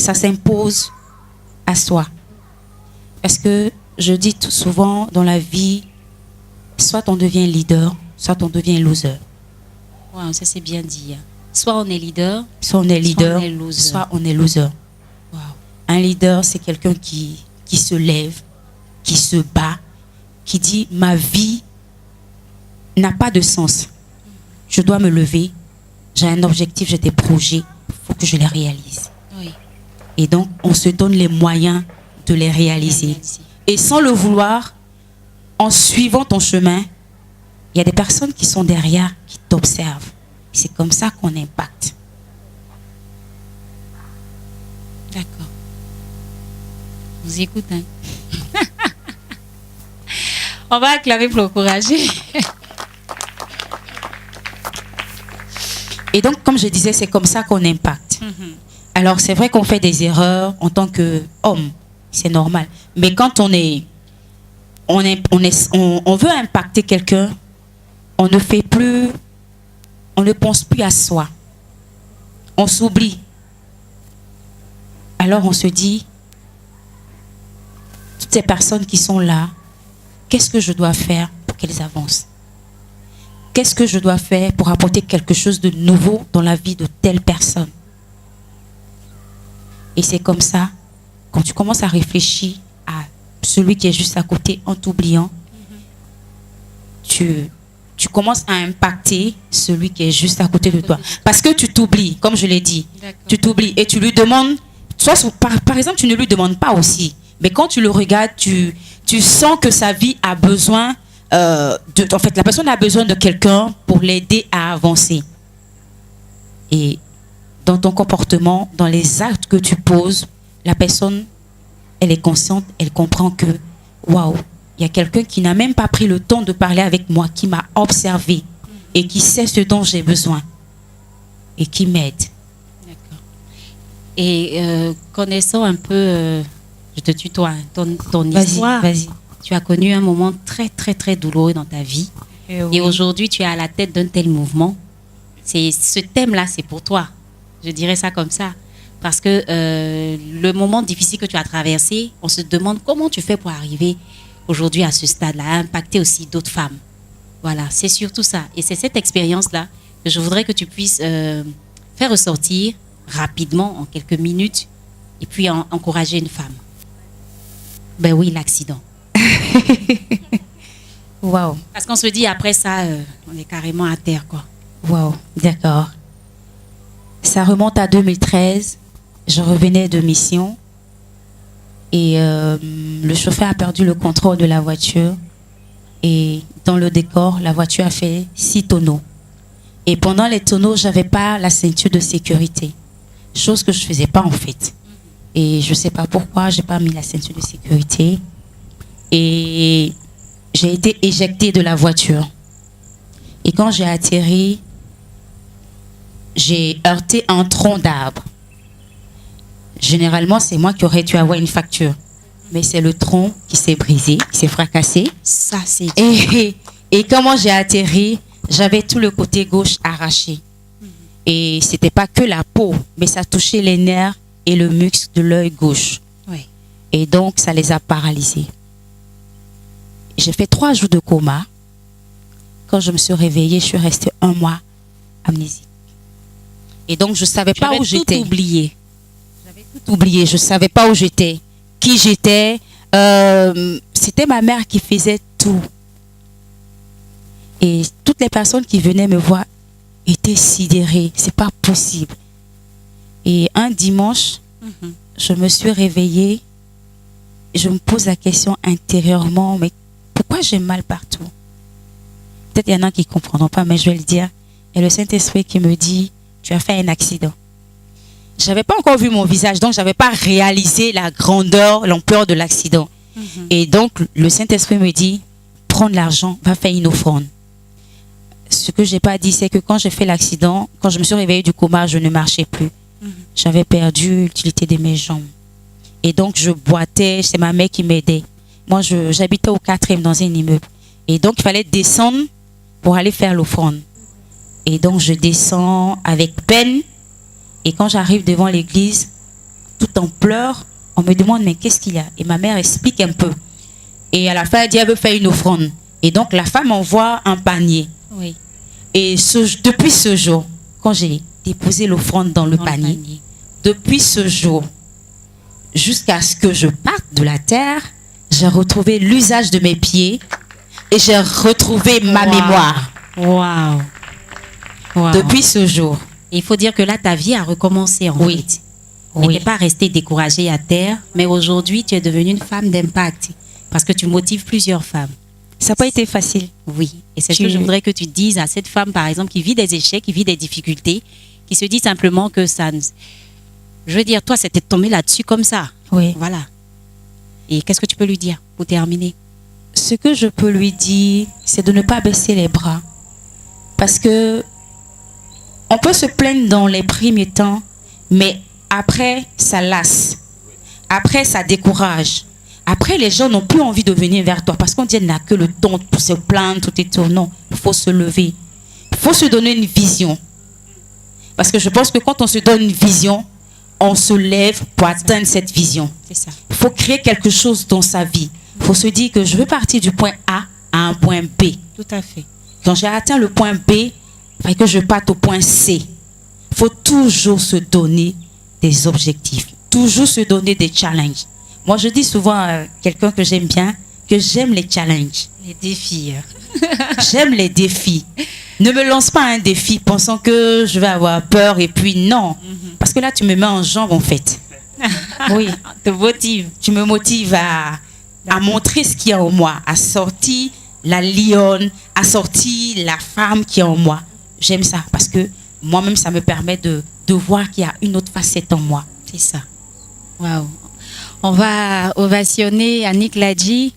ça s'impose à soi. Parce que je dis tout souvent dans la vie, soit on devient leader, soit on devient loser. Wow, ça c'est bien dit. Soit on est leader, soit on est leader, soit on est loser. Wow. Un leader, c'est quelqu'un qui se lève, qui se bat, qui dit ma vie n'a pas de sens. Je dois me lever, j'ai un objectif, j'ai des projets, il faut que je les réalise. Oui. Et donc, on se donne les moyens de les réaliser. Et sans le vouloir, en suivant ton chemin, il y a des personnes qui sont derrière, qui t'observent. C'est comme ça qu'on impacte. D'accord. Je vous écoute. Hein. On va acclamer pour l'encourager. Et donc, comme je disais, c'est comme ça qu'on impacte. Alors, c'est vrai qu'on fait des erreurs en tant qu'homme. C'est normal. Mais quand on veut impacter quelqu'un, on ne pense plus à soi. On s'oublie. Alors, on se dit, toutes ces personnes qui sont là, qu'est-ce que je dois faire pour qu'elles avancent? Qu'est-ce que je dois faire pour apporter quelque chose de nouveau dans la vie de telle personne? Et c'est comme ça, quand tu commences à réfléchir à celui qui est juste à côté en t'oubliant, tu commences à impacter celui qui est juste à côté de toi. Parce que tu t'oublies, comme je l'ai dit. Tu t'oublies et tu lui demandes, par exemple, tu ne lui demandes pas aussi. Mais quand tu le regardes, tu sens que sa vie a besoin, en fait, la personne a besoin de quelqu'un pour l'aider à avancer. Et dans ton comportement, dans les actes que tu poses, la personne, elle est consciente, elle comprend que, waouh, il y a quelqu'un qui n'a même pas pris le temps de parler avec moi, qui m'a observé et qui sait ce dont j'ai besoin et qui m'aide. D'accord. Et connaissant un peu, je te tutoie, ton histoire, vas-y. Tu as connu un moment très, très, très douloureux dans ta vie. Oui. Et aujourd'hui, tu es à la tête d'un tel mouvement. Ce thème-là, c'est pour toi. Je dirais ça comme ça. Parce que le moment difficile que tu as traversé, on se demande comment tu fais pour arriver aujourd'hui à ce stade-là, à impacter aussi d'autres femmes. Voilà, c'est surtout ça. Et c'est cette expérience-là que je voudrais que tu puisses faire ressortir rapidement, en quelques minutes, et puis encourager une femme. Ben oui, l'accident. Waouh. Parce qu'on se dit, après ça, on est carrément à terre, quoi. Waouh, d'accord. Ça remonte à 2013. Je revenais de mission. Et le chauffeur a perdu le contrôle de la voiture. Et dans le décor, la voiture a fait 6 tonneaux. Et pendant les tonneaux, je n'avais pas la ceinture de sécurité. Chose que je ne faisais pas en fait. Et je ne sais pas pourquoi, je n'ai pas mis la ceinture de sécurité. Et j'ai été éjectée de la voiture. Et quand j'ai atterri, j'ai heurté un tronc d'arbre. Généralement, c'est moi qui aurais dû avoir une fracture. Mais c'est le tronc qui s'est brisé, qui s'est fracassé. Ça, c'est... Et comment j'ai atterri, j'avais tout le côté gauche arraché. Et ce n'était pas que la peau, mais ça touchait les nerfs et le muscle de l'œil gauche. Oui. Et donc, ça les a paralysés. J'ai fait 3 jours de coma. Quand je me suis réveillée, je suis restée 1 mois amnésique. Et donc, je ne savais pas où j'étais. J'avais tout oublié. J'avais tout oublié. Je ne savais pas où j'étais, qui j'étais. C'était ma mère qui faisait tout. Et toutes les personnes qui venaient me voir étaient sidérées. C'est pas possible. Et un dimanche, je me suis réveillée. Je me pose la question intérieurement, mais pourquoi j'ai mal partout? Peut-être il y en a qui ne comprendront pas, mais je vais le dire. Et le Saint-Esprit qui me dit, tu as fait un accident. Je n'avais pas encore vu mon visage, donc je n'avais pas réalisé la grandeur, l'ampleur de l'accident. Et donc, le Saint-Esprit me dit, prends de l'argent, va faire une offrande. Ce que je n'ai pas dit, c'est que quand j'ai fait l'accident, quand je me suis réveillée du coma, je ne marchais plus. J'avais perdu l'utilité de mes jambes. Et donc, je boitais, c'est ma mère qui m'aidait. Moi, j'habitais au 4e dans un immeuble. Et donc, il fallait descendre pour aller faire l'offrande. Et donc, je descends avec peine. Et quand j'arrive devant l'église, toute est en pleurs. On me demande, mais qu'est-ce qu'il y a? Et ma mère explique un peu. Et à la fin, elle dit, elle veut faire une offrande. Et donc, la femme envoie un panier. Oui. Et depuis ce jour, quand j'ai déposé l'offrande dans le panier, depuis ce jour, jusqu'à ce que je parte de la terre, j'ai retrouvé l'usage de mes pieds et j'ai retrouvé ma mémoire. Wow. Depuis ce jour. Et il faut dire que là, ta vie a recommencé en Oui. fait. Tu n'es pas restée découragée à terre, mais aujourd'hui, tu es devenue une femme d'impact parce que tu motives plusieurs femmes. Ça n'a pas été facile. Oui. Et c'est ce que je voudrais que tu dises à cette femme, par exemple, qui vit des échecs, qui vit des difficultés, qui se dit simplement que ça... Je veux dire, toi, c'était tombé là-dessus comme ça. Oui. Voilà. Et qu'est-ce que tu peux lui dire pour terminer? Ce que je peux lui dire, c'est de ne pas baisser les bras. Parce que on peut se plaindre dans les premiers temps, mais après, ça lasse. Après, ça décourage. Après, les gens n'ont plus envie de venir vers toi parce qu'on dit qu'il n'a que le temps pour se plaindre, tout et tout. Non, il faut se lever. Il faut se donner une vision. Parce que je pense que quand on se donne une vision, on se lève pour atteindre cette vision. C'est ça. Il faut créer quelque chose dans sa vie. Il faut se dire que je veux partir du point A à un point B. Tout à fait. Quand j'ai atteint le point B, il faut que je parte au point C. Il faut toujours se donner des objectifs. Toujours se donner des challenges. Moi, je dis souvent à quelqu'un que j'aime bien, que j'aime les challenges. Les défis. J'aime les défis. Ne me lance pas un défi pensant que je vais avoir peur et puis non. Parce que là, tu me mets en jambe en fait. Oui. Te motive. Tu me motives à montrer ce qu'il y a en moi, à sortir la lionne, à sortir la femme qui est en moi. J'aime ça parce que moi-même, ça me permet de voir qu'il y a une autre facette en moi. C'est ça. Waouh. On va ovationner Annick Ladji.